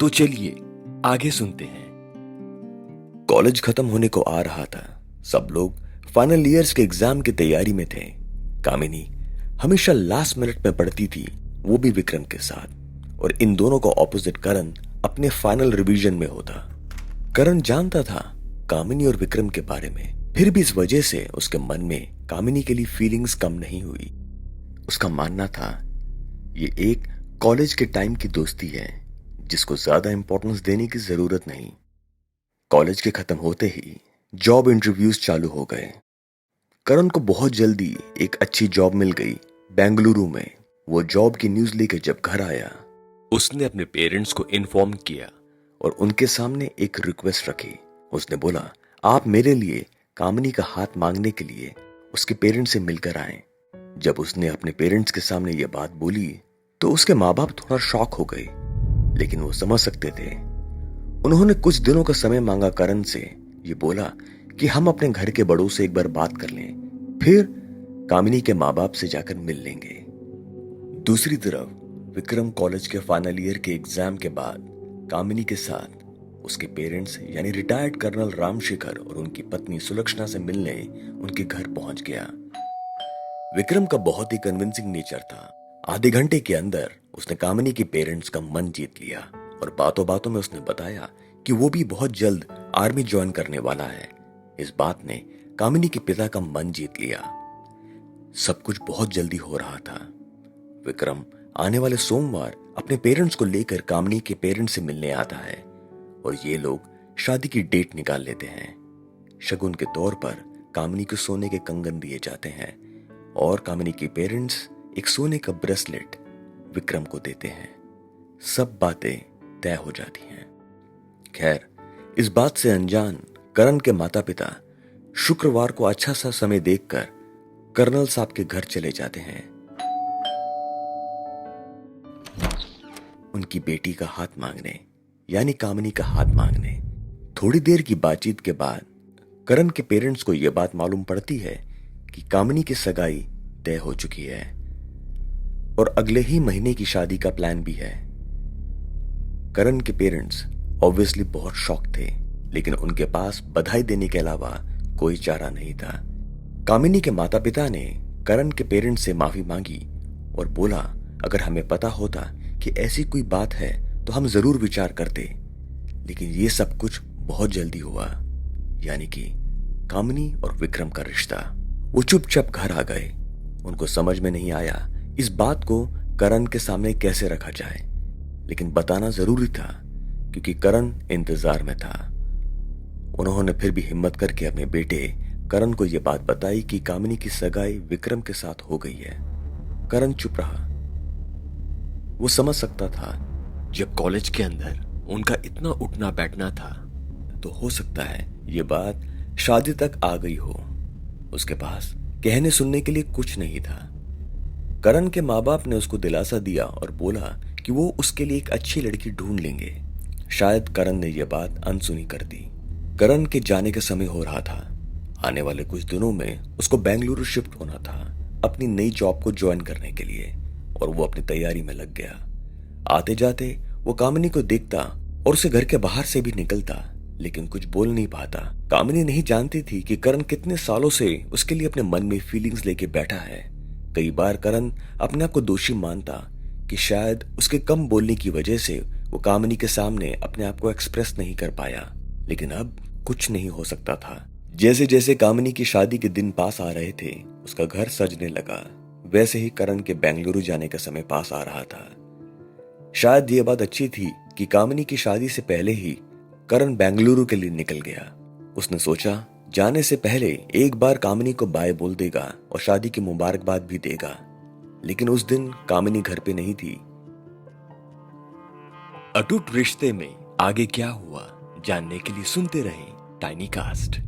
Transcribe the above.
तो चलिए आगे सुनते हैं। कॉलेज खत्म होने को आ रहा था। सब लोग फाइनल ईयर्स के एग्जाम की तैयारी में थे। कामिनी हमेशा लास्ट मिनट में पढ़ती थी, वो भी विक्रम के साथ। और इन दोनों को ऑपोजिट करण अपने फाइनल रिवीजन में होता। करण जानता था कामिनी और विक्रम के बारे में, फिर भी इस वजह से उसके मन में कामिनी के लिए फीलिंग्स कम नहीं हुई। उसका मानना था ये एक कॉलेज के टाइम की दोस्ती है जिसको ज्यादा इंपॉर्टेंस देने की जरूरत नहीं। कॉलेज के खत्म होते ही जॉब इंटरव्यूज चालू हो गए। करण को बहुत जल्दी एक अच्छी जॉब मिल गई बेंगलुरु में। वो जॉब की न्यूज लेकर जब घर आया, उसने अपने पेरेंट्स को इन्फॉर्म किया और उनके सामने एक रिक्वेस्ट रखी। उसने बोला, आप मेरे लिए कामिनी का हाथ मांगने के लिए उसके पेरेंट्स से मिलकर आए। जब उसने अपने पेरेंट्स के सामने यह बात बोली तो उसके माँ बाप थोड़ा शॉक हो गए, लेकिन वो समझ सकते थे। उन्होंने कुछ दिनों का समय मांगा करण से। ये बोला कि हम अपने घर के बड़ों से एक बार बात कर लें, फिर कामिनी के माँ बाप से जाकर मिल लेंगे। दूसरी तरफ विक्रम कॉलेज के फाइनल ईयर के एग्जाम के बाद कामिनी के साथ उसके पेरेंट्स यानी रिटायर्ड कर्नल रामशेखर और उनकी पत्नी सुलक्षणा से मिलने उनके घर पहुंच गया। विक्रम का बहुत ही कन्विंसिंग नेचर था। आधे घंटे के अंदर उसने कामिनी के पेरेंट्स का मन जीत लिया और बातों बातों में उसने बताया कि वो भी बहुत जल्द आर्मी ज्वाइन करने वाला है। इस बात ने कामिनी के पिता का मन जीत लिया। सब कुछ बहुत जल्दी हो रहा था। विक्रम आने वाले सोमवार अपने पेरेंट्स को लेकर कामिनी के पेरेंट्स से मिलने आता है और ये लोग शादी की डेट निकाल लेते हैं। शगुन के तौर पर कामिनी को सोने के कंगन दिए जाते हैं और कामिनी के पेरेंट्स एक सोने का ब्रेसलेट विक्रम को देते हैं। सब बातें तय हो जाती हैं। खैर, इस बात से अनजान करण के माता पिता शुक्रवार को अच्छा सा समय देखकर कर्नल साहब के घर चले जाते हैं। उनकी बेटी का हाथ मांगने यानी कामिनी का हाथ मांगने। थोड़ी देर की बातचीत के बाद करण के पेरेंट्स को यह बात मालूम पड़ती है कि कामिनी की सगाई तय हो चुकी है और अगले ही महीने की शादी का प्लान भी है। करण के पेरेंट्स ऑब्वियसली बहुत शॉक थे, लेकिन उनके पास बधाई देने के अलावा कोई चारा नहीं था। कामिनी के माता पिता ने करण के पेरेंट्स से माफी मांगी और बोला, अगर हमें पता होता कि ऐसी कोई बात है तो हम जरूर विचार करते, लेकिन ये सब कुछ बहुत जल्दी हुआ, यानी कि कामिनी और विक्रम का रिश्ता। वो चुपचाप घर आ गए। उनको समझ में नहीं आया इस बात को करण के सामने कैसे रखा जाए, लेकिन बताना जरूरी था क्योंकि करण इंतजार में था। उन्होंने फिर भी हिम्मत करके अपने बेटे करण को यह बात बताई कि कामिनी की सगाई विक्रम के साथ हो गई है। करण चुप रहा। वो समझ सकता था जब कॉलेज के अंदर उनका इतना उठना बैठना था तो हो सकता है ये बात शादी तक आ गई हो। उसके पास कहने सुनने के लिए कुछ नहीं था। करण के माँ बाप ने उसको दिलासा दिया और बोला कि वो उसके लिए एक अच्छी लड़की ढूंढ लेंगे। शायद करण ने यह बात अनसुनी कर दी। करण के जाने का समय हो रहा था। आने वाले कुछ दिनों में उसको बेंगलुरु शिफ्ट होना था अपनी नई जॉब को ज्वाइन करने के लिए, और वो अपनी तैयारी में लग गया। आते जाते वो कामिनी को देखता और उसे घर के बाहर से भी निकलता, लेकिन कुछ बोल नहीं पाता। कामिनी नहीं जानती थी कि करण कितने सालों से उसके लिए अपने मन में फीलिंग्स लेके बैठा है। कई बार करण अपने आप को दोषी मानता कि शायद उसके कम बोलने की वजह से वो कामिनी के सामने अपने आप को एक्सप्रेस नहीं कर पाया, लेकिन अब कुछ नहीं हो सकता था। जैसे जैसे कामिनी की शादी के दिन पास आ रहे थे, उसका घर सजने लगा। वैसे ही करण के बेंगलुरु जाने का समय पास आ रहा था। शायद ये बात अच्छी थी कि कामिनी की शादी से पहले ही करण बेंगलुरु के लिए निकल गया। उसने सोचा जाने से पहले एक बार कामिनी को बाय बोल देगा और शादी की मुबारकबाद भी देगा, लेकिन उस दिन कामिनी घर पे नहीं थी। अटूट रिश्ते में आगे क्या हुआ जानने के लिए सुनते रहें टाइनी कास्ट।